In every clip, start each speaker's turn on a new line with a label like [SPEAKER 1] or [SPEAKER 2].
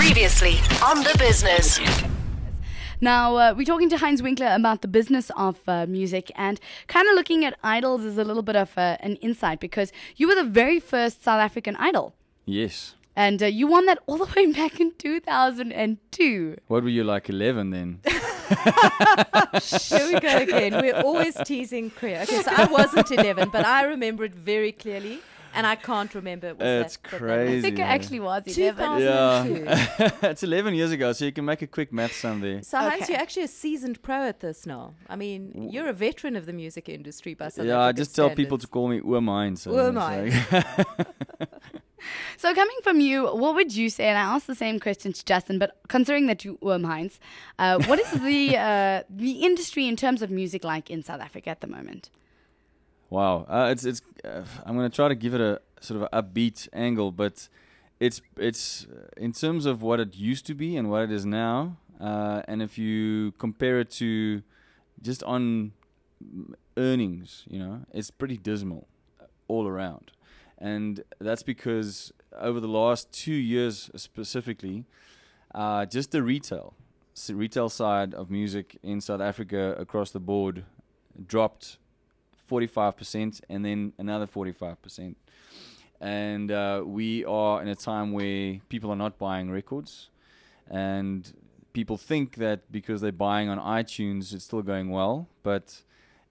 [SPEAKER 1] Previously on The Business.
[SPEAKER 2] Now, we're talking to Heinz Winckler about the business of music and kind of looking at idols as a little bit of an insight because you were the very first South African idol.
[SPEAKER 3] Yes.
[SPEAKER 2] And you won that all the way back in 2002.
[SPEAKER 3] What were you, like 11 then?
[SPEAKER 4] Here we go again. We're always teasing Kriya. Okay, so I wasn't 11, but I remember it very clearly. And I can't remember. It was
[SPEAKER 3] It's crazy.
[SPEAKER 2] I think it actually was 11.
[SPEAKER 4] 2002.
[SPEAKER 3] Yeah. It's 11 years ago, so you can make a quick math sum there.
[SPEAKER 4] So Heinz,
[SPEAKER 2] Okay.
[SPEAKER 4] you're actually a seasoned pro at this now. I mean, you're a veteran of the music industry by South
[SPEAKER 3] Yeah, I
[SPEAKER 4] African
[SPEAKER 3] just tell people to
[SPEAKER 4] standards.
[SPEAKER 3] call me Oomijn. So
[SPEAKER 4] Oomijn.
[SPEAKER 3] it's like
[SPEAKER 2] So coming from you, what would you say, and I asked the same question to Justin, but considering that you Heinz, what is the industry in terms of music like in South Africa at the moment?
[SPEAKER 3] Wow, it's. I'm going to try to give it a sort of upbeat angle, but it's in terms of what it used to be and what it is now, and if you compare it to just on earnings, it's pretty dismal all around, and that's because over the last 2 years specifically, just the retail side of music in South Africa across the board dropped 45% and then another 45%. And we are in a time where people are not buying records, and people think that because they're buying on iTunes it's still going well, but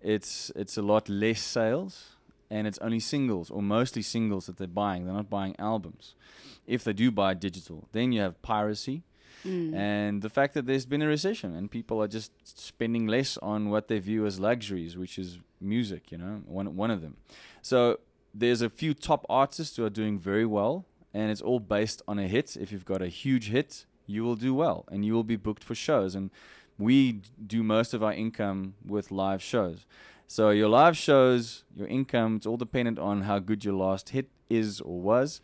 [SPEAKER 3] it's a lot less sales, and it's only singles or mostly singles that they're buying. They're not buying albums. If they do buy digital, then you have piracy. And the fact that there's been a recession and people are just spending less on what they view as luxuries, which is music, one of them. So there's a few top artists who are doing very well, and it's all based on a hit. If you've got a huge hit, you will do well and you will be booked for shows. And we do most of our income with live shows. So your live shows, your income, it's all dependent on how good your last hit is or was.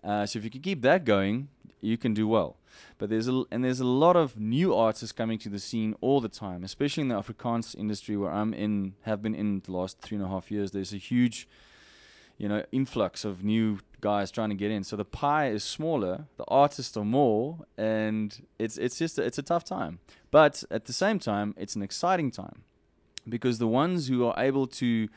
[SPEAKER 3] So if you can keep that going, you can do well. But there's a lot of new artists coming to the scene all the time, especially in the Afrikaans industry where have been in the last 3.5 years. There's a huge, influx of new guys trying to get in. So the pie is smaller, the artists are more, and it's a tough time. But at the same time, it's an exciting time because the ones who are able to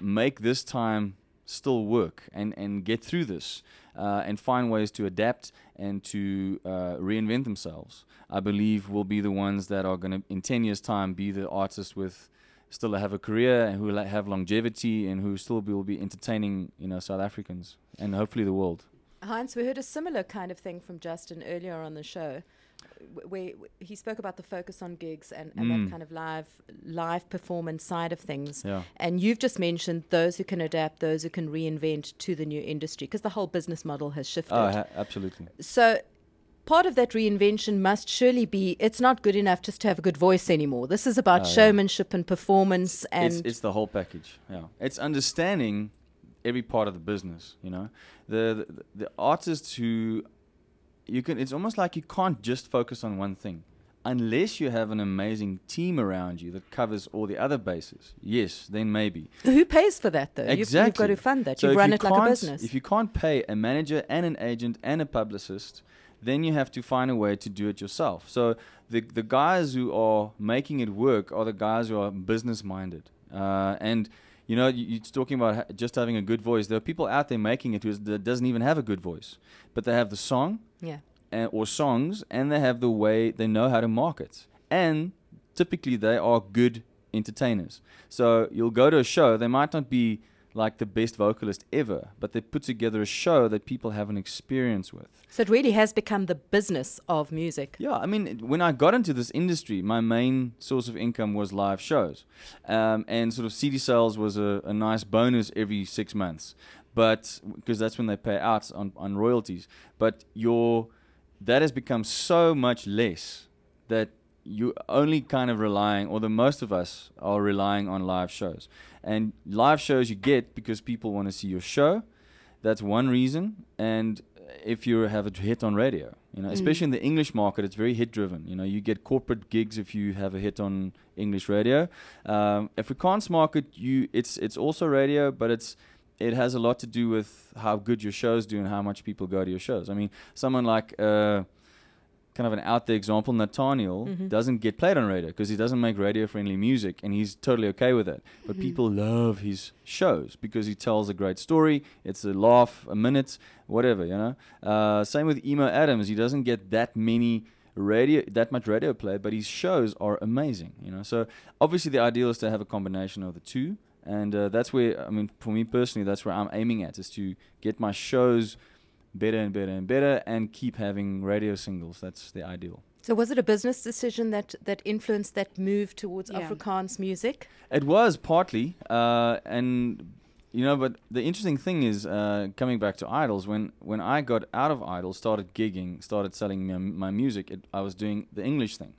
[SPEAKER 3] make this time still work and get through this and find ways to adapt and to reinvent themselves, I believe will be the ones that are going to, in 10 years' time, be the artists with still have a career and who will have longevity and who still will be entertaining, South Africans and hopefully the world.
[SPEAKER 4] Heinz, we heard a similar kind of thing from Justin earlier on the show, where he spoke about the focus on gigs and that kind of live performance side of things.
[SPEAKER 3] Yeah.
[SPEAKER 4] And you've just mentioned those who can adapt, those who can reinvent to the new industry, because the whole business model has shifted.
[SPEAKER 3] Oh, absolutely.
[SPEAKER 4] So part of that reinvention must surely be, it's not good enough just to have a good voice anymore. This is about showmanship and performance. And
[SPEAKER 3] it's the whole package. Yeah, it's understanding every part of the business. The artists who it's almost like you can't just focus on one thing unless you have an amazing team around you that covers all the other bases. Yes, then maybe.
[SPEAKER 4] who pays for that, though?
[SPEAKER 3] Exactly.
[SPEAKER 4] You've got to fund that.
[SPEAKER 3] So
[SPEAKER 4] You
[SPEAKER 3] if
[SPEAKER 4] run
[SPEAKER 3] you
[SPEAKER 4] it like a
[SPEAKER 3] can't-
[SPEAKER 4] business.
[SPEAKER 3] If you can't pay a manager and an agent and a publicist, then you have to find a way to do it yourself. So the guys who are making it work are the guys who are business minded. And you're talking about just having a good voice. There are people out there making it that doesn't even have a good voice, but they have the song.
[SPEAKER 4] Yeah.
[SPEAKER 3] Or songs, and they have the way they know how to market, and typically they are good entertainers. So you'll go to a show, they might not be like the best vocalist ever, but they put together a show that people have an experience with.
[SPEAKER 4] So it really has become the business of music.
[SPEAKER 3] Yeah, I mean, when I got into this industry, my main source of income was live shows, and sort of CD sales was a nice bonus every 6 months, but because that's when they pay out on royalties. But that has become so much less that you only kind of relying, or the most of us are relying on live shows. And live shows you get because people want to see your show. That's one reason. And if you have a hit on radio, especially in the English market, it's very hit driven. You get corporate gigs if you have a hit on English radio. Afrikaans market, it's also radio, but it has a lot to do with how good your shows do and how much people go to your shows. I mean, someone like kind of an out there example, Nathaniel, doesn't get played on radio because he doesn't make radio-friendly music, and he's totally okay with it. But people love his shows because he tells a great story. It's a laugh, a minute, whatever, you know. Same with Emo Adams. He doesn't get that much radio play, but his shows are amazing, you know. So obviously the ideal is to have a combination of the two, and that's where, I mean, for me personally, that's where I'm aiming at, is to get my shows better and better and better and keep having radio singles. That's the ideal.
[SPEAKER 4] So was it a business decision that influenced that move towards
[SPEAKER 2] Yeah.
[SPEAKER 4] Afrikaans music?
[SPEAKER 3] It was partly, and you know, but the interesting thing is, coming back to Idols, when I got out of Idols, started gigging, started selling my music, I was doing the English thing,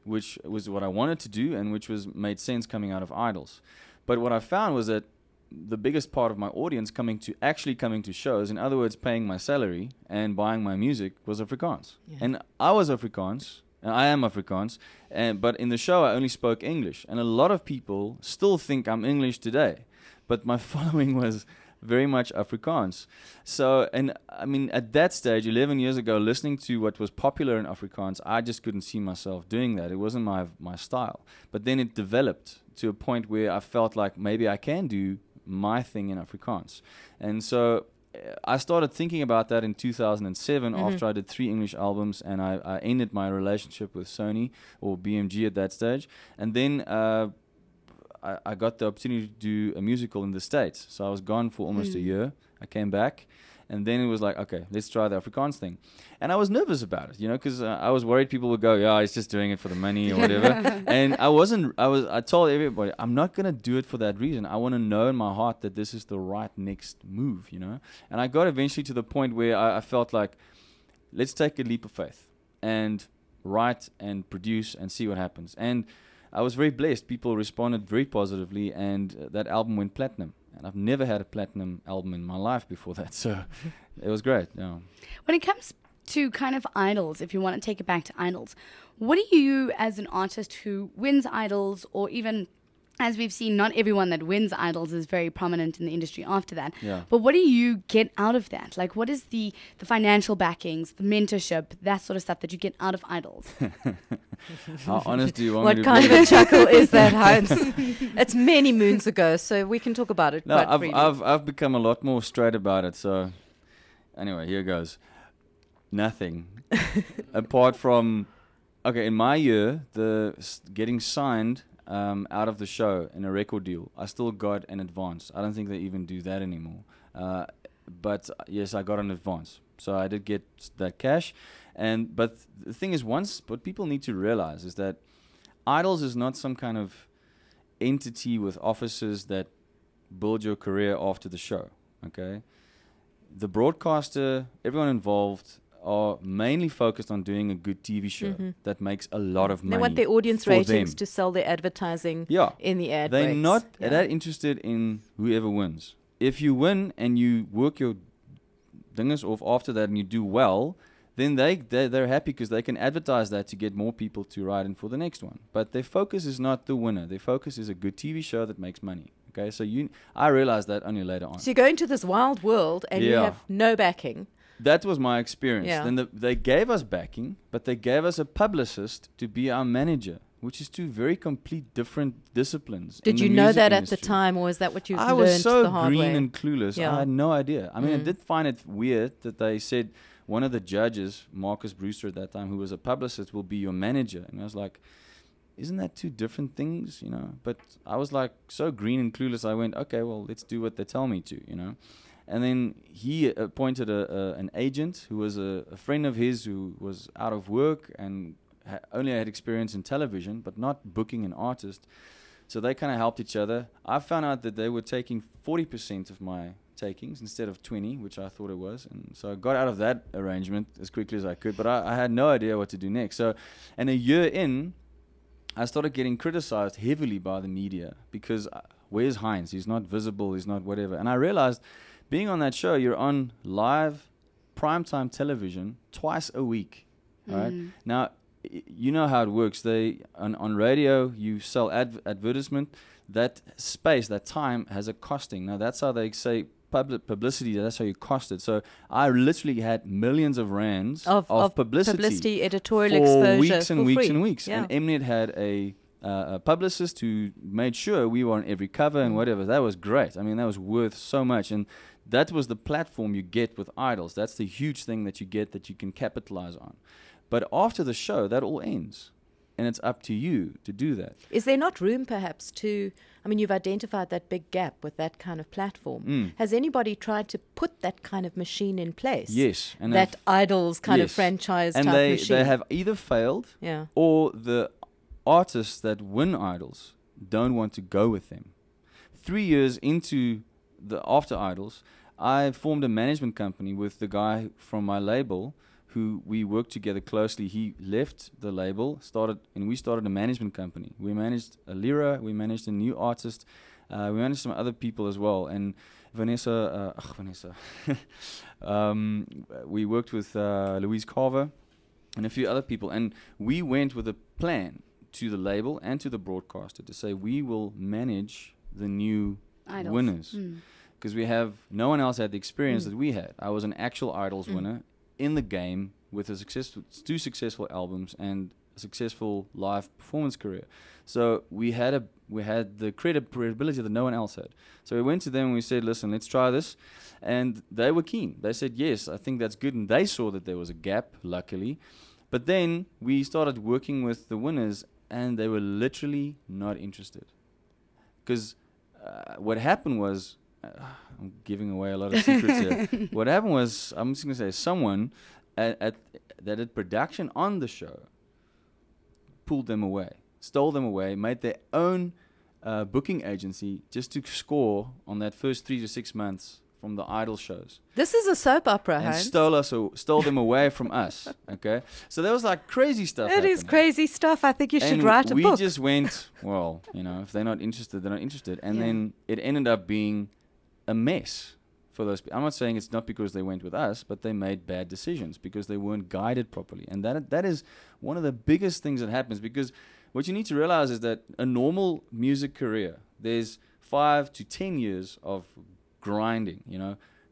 [SPEAKER 3] which was what I wanted to do and which made sense coming out of Idols. But what I found was that the biggest part of my audience coming to shows, in other words, paying my salary and buying my music, was Afrikaans.
[SPEAKER 4] Yeah.
[SPEAKER 3] And I was Afrikaans, and I am Afrikaans, but in the show I only spoke English. And a lot of people still think I'm English today, but my following was very much Afrikaans. So, and I mean, at that stage, 11 years ago, listening to what was popular in Afrikaans, I just couldn't see myself doing that. It wasn't my style. But then it developed to a point where I felt like maybe I can do my thing in Afrikaans. And so I started thinking about that in 2007 after I did 3 English albums, and I ended my relationship with Sony, or BMG at that stage. And then I got the opportunity to do a musical in the States. So I was gone for almost a year. I came back, and then it was like, okay, let's try the Afrikaans thing. And I was nervous about it, you know, because I was worried people would go, yeah, he's just doing it for the money or whatever. And I told everybody, I'm not going to do it for that reason. I want to know in my heart that this is the right next move, you know. And I got eventually to the point where I felt like, let's take a leap of faith and write and produce and see what happens. And I was very blessed. People responded very positively, and that album went platinum. And I've never had a platinum album in my life before that, so it was great. Yeah.
[SPEAKER 2] When it comes to kind of idols, if you want to take it back to idols, what do you, as an artist who wins idols, or even, as we've seen, not everyone that wins idols is very prominent in the industry after that.
[SPEAKER 3] Yeah.
[SPEAKER 2] But what do you get out of that? Like, what is the financial backings, the mentorship, that sort of stuff that you get out of idols?
[SPEAKER 3] How honest do you want
[SPEAKER 4] What
[SPEAKER 3] me to
[SPEAKER 4] kind
[SPEAKER 3] be?
[SPEAKER 4] of a chuckle is that, Heinz? It's many moons ago, so we can talk about it
[SPEAKER 3] No,
[SPEAKER 4] quite freely.
[SPEAKER 3] I've become a lot more straight about it. So, anyway, here goes. Nothing, apart from, okay, in my year, getting signed out of the show in a record deal, I still got an advance. I don't think they even do that anymore. But yes, I got an advance, so I did get that cash. But the thing is, what people need to realize is that Idols is not some kind of entity with offices that build your career after the show. Okay, the broadcaster, everyone involved, are mainly focused on doing a good TV show that makes a lot of money.
[SPEAKER 4] They want their audience
[SPEAKER 3] for
[SPEAKER 4] ratings
[SPEAKER 3] them.
[SPEAKER 4] to sell their advertising
[SPEAKER 3] Yeah.
[SPEAKER 4] in the ad
[SPEAKER 3] They're
[SPEAKER 4] breaks.
[SPEAKER 3] not
[SPEAKER 4] Yeah.
[SPEAKER 3] that interested in whoever wins. If you win and you work your dinges off after that and you do well, then they're happy because they can advertise that to get more people to write in for the next one. But their focus is not the winner. Their focus is a good TV show that makes money. Okay, so I realized that only later on.
[SPEAKER 4] So you go into this wild world and you
[SPEAKER 3] Yeah.
[SPEAKER 4] have no backing.
[SPEAKER 3] That was my experience.
[SPEAKER 4] Yeah.
[SPEAKER 3] Then they gave us backing, but they gave us a publicist to be our manager, which is 2 very complete different disciplines.
[SPEAKER 4] Did
[SPEAKER 3] in the
[SPEAKER 4] you know
[SPEAKER 3] music
[SPEAKER 4] that
[SPEAKER 3] industry.
[SPEAKER 4] at the time, or is that what you
[SPEAKER 3] I
[SPEAKER 4] learned
[SPEAKER 3] was so
[SPEAKER 4] the hard
[SPEAKER 3] green
[SPEAKER 4] way?
[SPEAKER 3] and clueless.
[SPEAKER 4] Yeah.
[SPEAKER 3] I had no idea. I mean, I did find it weird that they said one of the judges, Marcus Brewster at that time, who was a publicist, will be your manager. And I was like, isn't that 2 different things, you know? But I was like so green and clueless. I went, okay, well, let's do what they tell me to, you know? And then he appointed an agent who was a friend of his who was out of work and only had experience in television, but not booking an artist. So they kind of helped each other. I found out that they were taking 40% of my takings instead of 20, which I thought it was. And so I got out of that arrangement as quickly as I could, but I had no idea what to do next. So, and a year in, I started getting criticized heavily by the media because where's Heinz? He's not visible, he's not whatever. And I realized being on that show, you're on live primetime television twice a week. All right. Now, you know how it works. On radio, you sell advertisement. That space, that time has a costing. Now, that's how they say publicity. That's how you cost it. So I literally had millions of rands
[SPEAKER 4] of
[SPEAKER 3] publicity,
[SPEAKER 4] editorial
[SPEAKER 3] for
[SPEAKER 4] exposure
[SPEAKER 3] weeks and
[SPEAKER 4] for
[SPEAKER 3] weeks
[SPEAKER 4] free.
[SPEAKER 3] and weeks.
[SPEAKER 4] Yeah.
[SPEAKER 3] And Mnet had a publicist who made sure we were on every cover and whatever. That was great. I mean, that was worth so much. And that was the platform you get with idols. That's the huge thing that you get that you can capitalize on. But after the show, that all ends. And it's up to you to do that.
[SPEAKER 4] Is there not room perhaps to, I mean, you've identified that big gap with that kind of platform. Has anybody tried to put that kind of machine in place?
[SPEAKER 3] Yes. And
[SPEAKER 4] that idols kind of
[SPEAKER 3] yes.
[SPEAKER 4] franchise
[SPEAKER 3] and
[SPEAKER 4] type machine.
[SPEAKER 3] they have either failed
[SPEAKER 4] Yeah.
[SPEAKER 3] or the artists that win idols don't want to go with them. 3 years into after idols, I formed a management company with the guy from my label who we worked together closely. He left the label, we started a management company. We managed a Lyra, we managed a new artist, we managed some other people as well. And Vanessa, we worked with Louise Carver and a few other people. And we went with a plan to the label and to the broadcaster to say we will manage the new
[SPEAKER 2] Idols.
[SPEAKER 3] winners. Because no one else had the experience that we had. I was an actual Idols winner in the game with two successful albums and a successful live performance career. So we had the credibility that no one else had. So we went to them and we said, listen, let's try this. And they were keen. They said, yes, I think that's good. And they saw that there was a gap, luckily. But then we started working with the winners and they were literally not interested. Because what happened was, I'm giving away a lot of secrets here. What happened was, I'm just going to say, someone that did production on the show pulled them away, stole them away, made their own booking agency just to score on that first 3 to 6 months from the Idol shows.
[SPEAKER 4] This is a soap opera,
[SPEAKER 3] And
[SPEAKER 4] Heinz.
[SPEAKER 3] stole them away from us. Okay, so there was like crazy stuff.
[SPEAKER 4] It is
[SPEAKER 3] happening.
[SPEAKER 4] crazy stuff. I think you should
[SPEAKER 3] And
[SPEAKER 4] write a book.
[SPEAKER 3] we just went, well, if they're not interested, they're not interested. And then it ended up being a mess for those people. I'm not saying it's not because they went with us, but they made bad decisions because they weren't guided properly. And that is one of the biggest things that happens, because what you need to realize is that a normal music career, there's 5 to 10 years of grinding,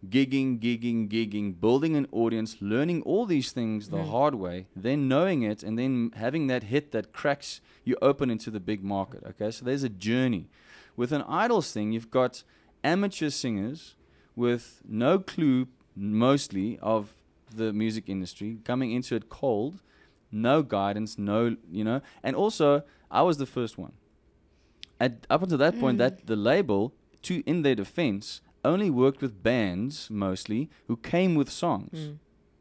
[SPEAKER 3] gigging, building an audience, learning all these things the hard way, then knowing it, and then having that hit that cracks you open into the big market. Okay, so there's a journey. With an Idols thing, you've got amateur singers with no clue, mostly, of the music industry, coming into it cold, no guidance, and also I was the first one. Up until that point, that the label, in their defense, only worked with bands mostly who came with songs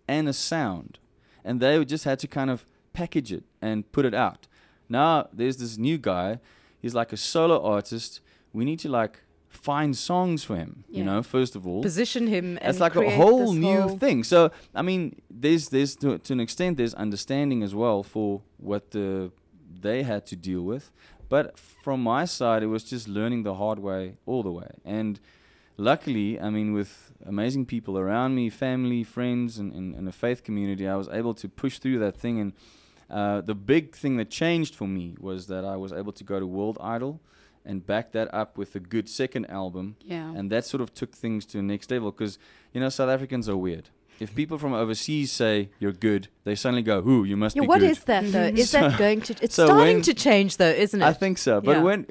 [SPEAKER 3] and a sound, and they just had to kind of package it and put it out. Now there's this new guy. He's like a solo artist. We need to find songs for him, first of all.
[SPEAKER 4] Position him and
[SPEAKER 3] it's like a
[SPEAKER 4] create
[SPEAKER 3] whole
[SPEAKER 4] this
[SPEAKER 3] new thing. So, I mean, there's to an extent, there's understanding as well for what they had to deal with. But from my side, it was just learning the hard way all the way. And luckily, I mean, with amazing people around me, family, friends, and a faith community, I was able to push through that thing. And the big thing that changed for me was that I was able to go to World Idol and back that up with a good second album.
[SPEAKER 2] Yeah.
[SPEAKER 3] And that sort of took things to the next level, because, South Africans are weird. If people from overseas say you're good, they suddenly go, "Ooh, you must be
[SPEAKER 4] what
[SPEAKER 3] good."
[SPEAKER 4] is that though? Is that going to? It's
[SPEAKER 3] so
[SPEAKER 4] starting to change though, isn't it?
[SPEAKER 3] I think so. But
[SPEAKER 4] Yeah.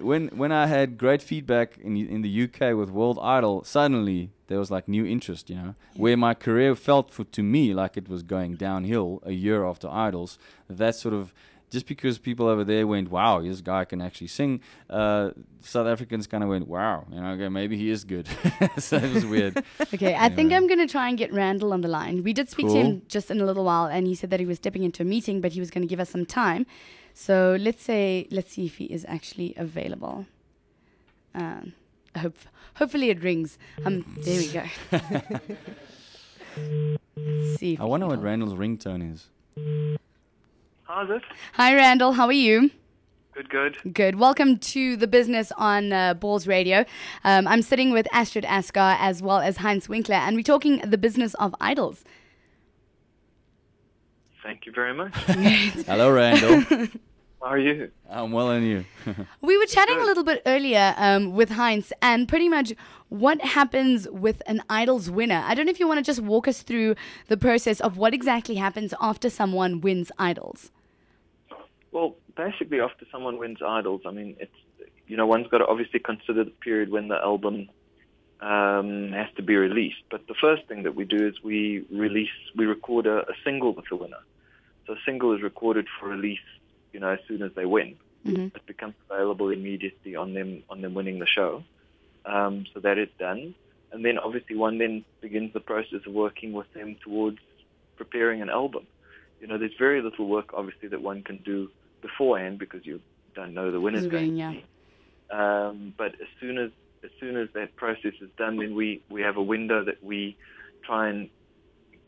[SPEAKER 3] when I had great feedback in the UK with World Idol, suddenly there was new interest, where my career felt to me like it was going downhill a year after Idols. That sort of, just because people over there went, wow, this guy can actually sing, South Africans kind of went, wow, okay, maybe he is good. So it was weird.
[SPEAKER 2] Okay, I think I'm going to try and get Randall on the line. We did speak to
[SPEAKER 3] Cool.
[SPEAKER 2] him just in a little while, and he said that he was stepping into a meeting, but he was going to give us some time. So let's see if he is actually available. Hopefully it rings. There we go. Let's see if
[SPEAKER 3] I wonder what Randall's ringtone is.
[SPEAKER 5] How's it?
[SPEAKER 2] Hi, Randall. How are you?
[SPEAKER 5] Good.
[SPEAKER 2] Good. Welcome to The Business on Balls Radio. I'm sitting with Astrid Askar as well as Heinz Winckler, and we're talking the business of idols.
[SPEAKER 5] Thank you very much.
[SPEAKER 3] Hello, Randall.
[SPEAKER 5] How are you?
[SPEAKER 3] I'm well, and you?
[SPEAKER 2] We were chatting a little bit earlier with Heinz, and pretty much what happens with an Idols winner. I don't know if you want to just walk us through the process of what exactly happens after someone wins Idols.
[SPEAKER 5] Well, basically, after someone wins Idols, I mean, it's one's got to obviously consider the period when the album has to be released. But the first thing that we do is we record a single with the winner. So a single is recorded for release, as soon as they win.
[SPEAKER 2] Mm-hmm.
[SPEAKER 5] It becomes available immediately on them winning the show. So that is done. And then obviously one then begins the process of working with them towards preparing an album. There's very little work obviously that one can do beforehand because you don't know the winner's going to be. But as soon as that process is done, then we have a window that we try and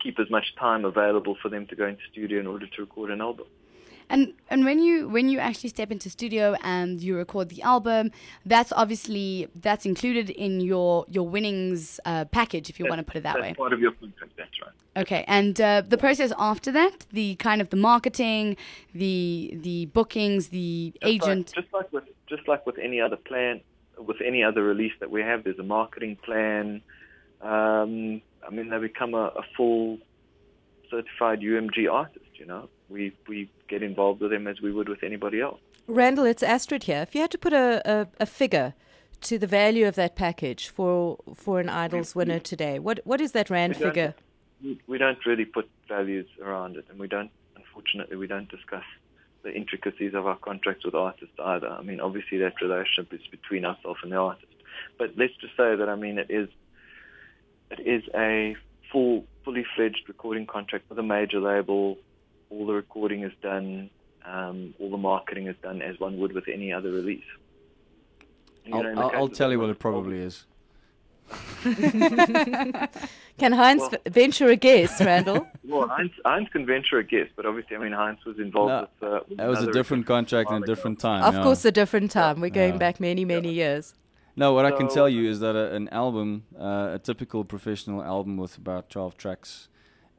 [SPEAKER 5] keep as much time available for them to go into studio in order to record an album.
[SPEAKER 2] And when you actually step into studio and you record the album, that's included in your winnings package, if you want to put it that way.
[SPEAKER 5] That's part of your contract. That's right.
[SPEAKER 2] Okay, and the process after that, the kind of the marketing, the bookings, the agent.
[SPEAKER 5] Just like with any other plan, with any other release that we have, there's a marketing plan. They become a full certified UMG artist. We get involved with them as we would with anybody else.
[SPEAKER 4] Randall, it's Astrid here. If you had to put a figure to the value of that package for an Idols winner today, what is that rand figure?
[SPEAKER 5] We don't really put values around it, and unfortunately, we don't discuss the intricacies of our contracts with artists either. I mean, obviously that relationship is between ourselves and the artist. But let's just say that, it is a fully fledged recording contract with a major label. All the recording is done, all the marketing is done as one would with any other release.
[SPEAKER 3] I'll tell you what it probably is.
[SPEAKER 4] Can Heinz venture a guess, Randall?
[SPEAKER 5] Well, Heinz can venture a guess, but obviously, Heinz was involved with...
[SPEAKER 3] that was a different contract and a different time.
[SPEAKER 4] Of course, a different time. We're going back many, many years.
[SPEAKER 3] No, what I can tell you is that an album, a typical professional album with about 12 tracks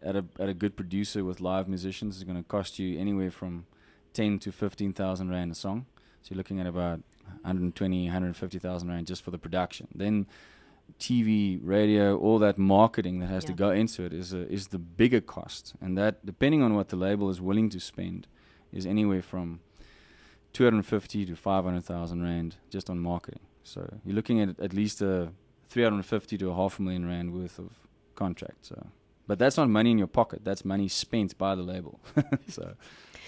[SPEAKER 3] at a good producer with live musicians is going to cost you anywhere from 10 to 15,000 rand a song. So you're looking at about 120, 150,000 rand just for the production. Then TV, radio, all that marketing that has to go into it is the bigger cost. And that, depending on what the label is willing to spend, is anywhere from 250 to 500,000 rand just on marketing. So you're looking at least a 350 to a 500,000 rand worth of contract. So, but that's not money in your pocket. That's money spent by the label. So,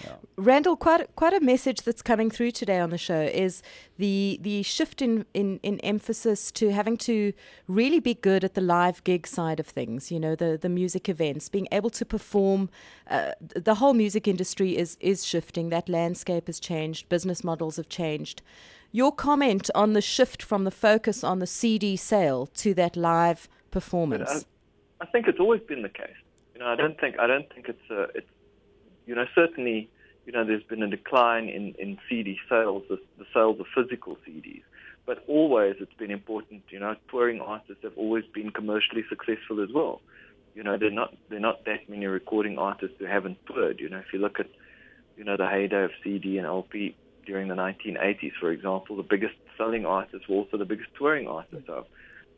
[SPEAKER 3] yeah.
[SPEAKER 4] Randall, quite a message that's coming through today on the show is the shift in emphasis to having to really be good at the live gig side of things. The music events, being able to perform. The whole music industry is shifting. That landscape has changed. Business models have changed. Your comment on the shift from the focus on the CD sale to that live performance.
[SPEAKER 5] I think it's always been the case. I don't think it's certainly, there's been a decline in CD sales, the sales of physical CDs. But always it's been important, touring artists have always been commercially successful as well. There are not that many recording artists who haven't toured. If you look at, the heyday of CD and LP during the 1980s, for example, the biggest selling artists were also the biggest touring artists. So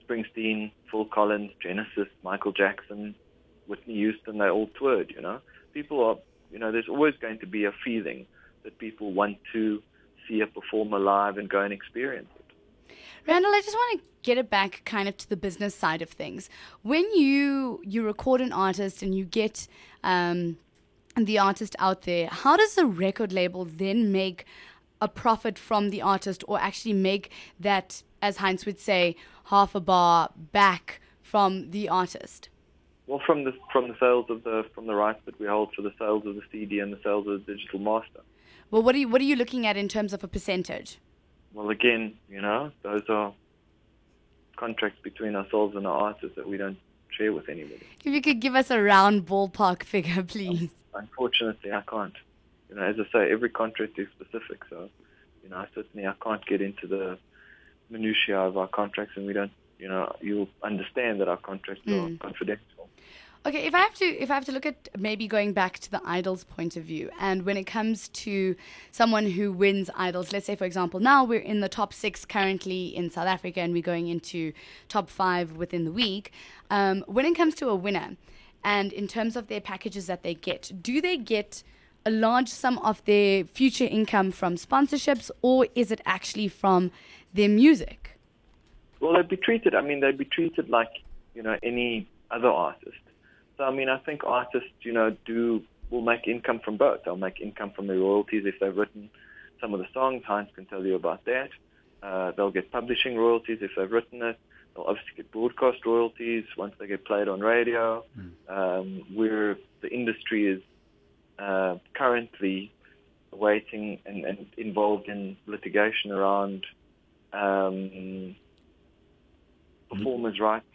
[SPEAKER 5] Springsteen, Phil Collins, Genesis, Michael Jackson, Whitney Houston, they all toured, People are, there's always going to be a feeling that people want to see a performer live and go and experience it.
[SPEAKER 2] Randall, I just want to get it back kind of to the business side of things. When you record an artist and you get the artist out there, how does the record label then make a profit from the artist, or actually make that, as Heinz would say, half a bar back from the artist?
[SPEAKER 5] Well, from the sales of the rights that we hold for the sales of the CD and the sales of the digital master.
[SPEAKER 2] Well, what are you looking at in terms of a percentage?
[SPEAKER 5] Well, again, those are contracts between ourselves and our artists that we don't share with anybody.
[SPEAKER 2] If you could give us a round ballpark figure, please.
[SPEAKER 5] Unfortunately, I can't. As I say, every contract is specific, so certainly I can't get into the minutiae of our contracts, and we don't. You'll understand that our contracts are confidential.
[SPEAKER 2] Okay, if I have to look at maybe going back to the idols point of view, and when it comes to someone who wins idols, let's say for example, now we're in the top 6 currently in South Africa, and we're going into top 5 within the week. When it comes to a winner, and in terms of their packages that they get, do they get a large sum of their future income from sponsorships, or is it actually from their music?
[SPEAKER 5] Well, they'd be treated like, any other artist. So, I think artists, will make income from both. They'll make income from their royalties if they've written some of the songs. Heinz can tell you about that. They'll get publishing royalties if they've written it. They'll obviously get broadcast royalties once they get played on radio. Where the industry is currently waiting and involved in litigation around performers' rights.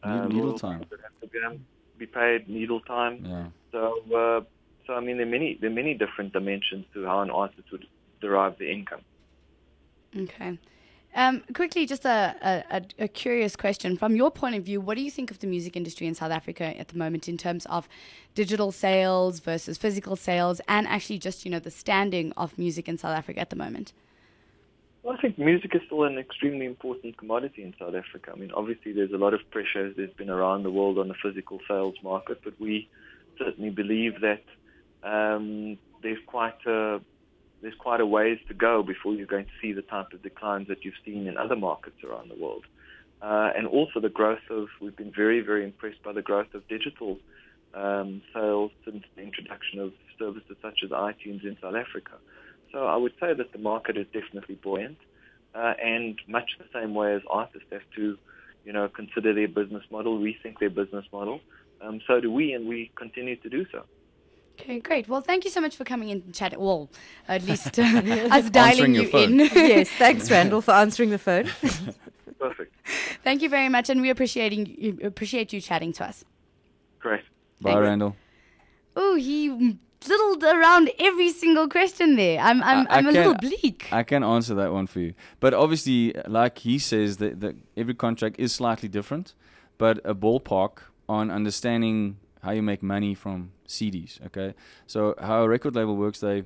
[SPEAKER 3] Needle time.
[SPEAKER 5] That have to be paid, needle time.
[SPEAKER 3] Yeah.
[SPEAKER 5] So there are many different dimensions to how an artist would derive the income.
[SPEAKER 2] Okay. Quickly, just a curious question. From your point of view, what do you think of the music industry in South Africa at the moment in terms of digital sales versus physical sales, and actually just, the standing of music in South Africa at the moment?
[SPEAKER 5] Well, I think music is still an extremely important commodity in South Africa. Obviously there's a lot of pressure there's been around the world on the physical sales market, but we certainly believe that there's quite a ways to go before you're going to see the type of declines that you've seen in other markets around the world. And also we've been very, very impressed by the growth of digital sales since the introduction of services such as iTunes in South Africa. So I would say that the market is definitely buoyant, and much the same way as artists have to, consider their business model, rethink their business model. So do we, and we continue to do so.
[SPEAKER 2] Okay, great. Well, thank you so much for coming in and chatting. Well, at least us dialing you in.
[SPEAKER 4] Yes, thanks, Randall, for answering the phone.
[SPEAKER 5] Perfect.
[SPEAKER 2] Thank you very much, and we appreciate you chatting to us.
[SPEAKER 5] Great.
[SPEAKER 3] Bye,
[SPEAKER 2] Thanks.
[SPEAKER 3] Randall.
[SPEAKER 2] Oh, he diddled around every single question there. I'm a little bleak.
[SPEAKER 3] I can answer that one for you. But obviously, like he says, that every contract is slightly different, but a ballpark on understanding how you make money from CDs, okay? So how a record label works, they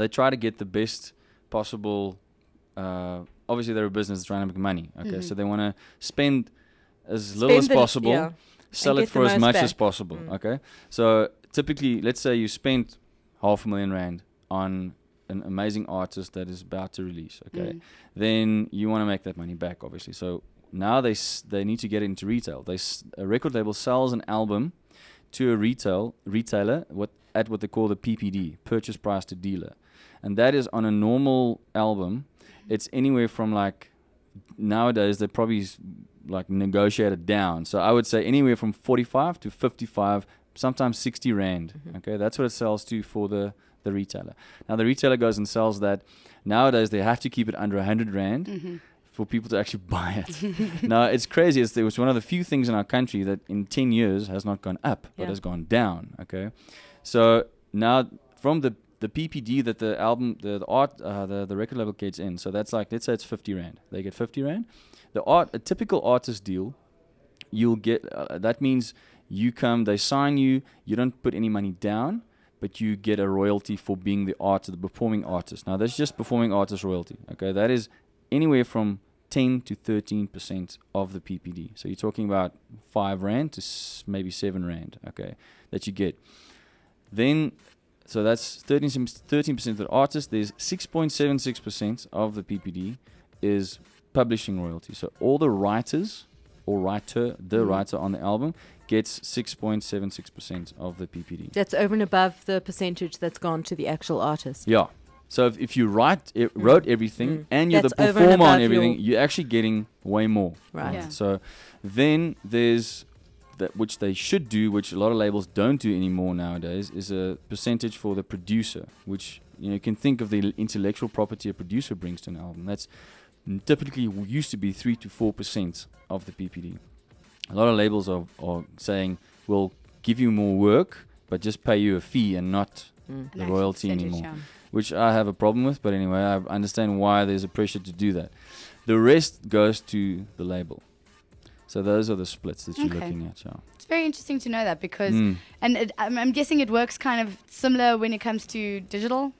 [SPEAKER 3] try to get the best possible, obviously they're a business trying to make money, okay? So they want to spend as little as possible, sell it for as much as possible, okay? So typically, let's say you spent R500,000 on an amazing artist that is about to release, okay? Then you want to make that money back, obviously. So now they need to get into retail. A record label sells an album to a retailer at what they call the PPD, purchase price to dealer. And that is on a normal album, it's anywhere from nowadays they probably negotiated down. So I would say anywhere from 45 to 55, sometimes 60 Rand. Okay, that's what it sells to for the retailer. Now the retailer goes and sells that. Nowadays they have to keep it under 100 Rand. For people to actually buy it. Now, it's crazy. It was one of the few things in our country that in 10 years has not gone up, but has gone down, okay? So now from the PPD that the album, the record label gets in, so that's let's say it's 50 Rand. They get 50 Rand. A typical artist deal, you'll get, that means they sign you, you don't put any money down, but you get a royalty for being the performing artist. Now, that's just performing artist royalty, okay? That is anywhere from 10 to 13% of the PPD. So you're talking about 5 Rand to maybe 7 Rand, okay, that you get. Then, so that's 13% of the artist. There's 6.76% of the PPD is publishing royalty. So all the writers or writer on the album gets 6.76% of the PPD.
[SPEAKER 4] That's over and above the percentage that's gone to the actual artist.
[SPEAKER 3] Yeah. So if you wrote everything and you're
[SPEAKER 4] That's
[SPEAKER 3] the
[SPEAKER 4] over and
[SPEAKER 3] performer on
[SPEAKER 4] above
[SPEAKER 3] everything,
[SPEAKER 4] your-
[SPEAKER 3] you're actually getting way more.
[SPEAKER 4] Right.
[SPEAKER 2] Yeah.
[SPEAKER 3] So then there's that, which they should do, which a lot of labels don't do anymore nowadays, is a percentage for the producer, which you can think of the intellectual property a producer brings to an album. That's typically used to be 3 to 4% of the PPD. A lot of labels are saying, we'll give you more work, but just pay you a fee and not the royalty anymore. Which I have a problem with, but anyway, I understand why there's a pressure to do that. The rest goes to the label. So those are the splits that you're
[SPEAKER 2] Okay.
[SPEAKER 3] looking at. Yeah.
[SPEAKER 2] It's very interesting to know that because, I'm guessing it works kind of similar when it comes to digital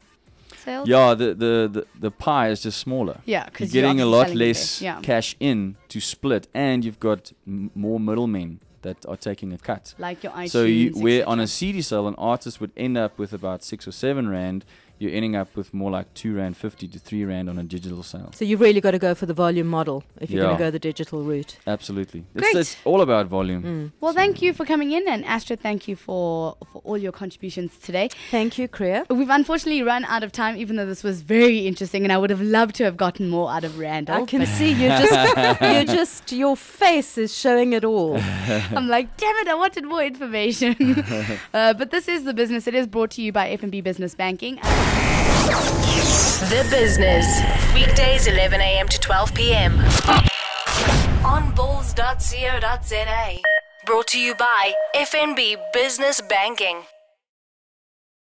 [SPEAKER 2] sales.
[SPEAKER 3] Yeah, the pie is just smaller.
[SPEAKER 2] Yeah,
[SPEAKER 3] You're
[SPEAKER 2] because
[SPEAKER 3] getting a lot
[SPEAKER 2] selling it
[SPEAKER 3] less
[SPEAKER 2] there. Yeah.
[SPEAKER 3] cash in to split, and you've got more middlemen that are taking a cut.
[SPEAKER 2] Like your iTunes.
[SPEAKER 3] So where on
[SPEAKER 2] etc.
[SPEAKER 3] a CD sale, an artist would end up with about 6 or 7 rand, you're ending up with more like R2.50 to R3 on a digital sale.
[SPEAKER 4] So you've really got to go for the volume model if you're going
[SPEAKER 3] Yeah.
[SPEAKER 4] to go the digital route.
[SPEAKER 3] Absolutely.
[SPEAKER 2] Great.
[SPEAKER 3] It's all about volume.
[SPEAKER 2] Well, thank you for coming in, and Astrid, thank you for all your contributions today.
[SPEAKER 4] Thank you, Kriya.
[SPEAKER 2] We've unfortunately run out of time, even though this was very interesting, and I would have loved to have gotten more out of Randall.
[SPEAKER 4] I can see your face is showing it all.
[SPEAKER 2] I'm like, damn it, I wanted more information. But this is The Business. It is brought to you by F&B Business Banking.
[SPEAKER 1] The Business. Weekdays 11 a.m. to 12 p.m. On balls.co.za. Brought to you by FNB Business Banking.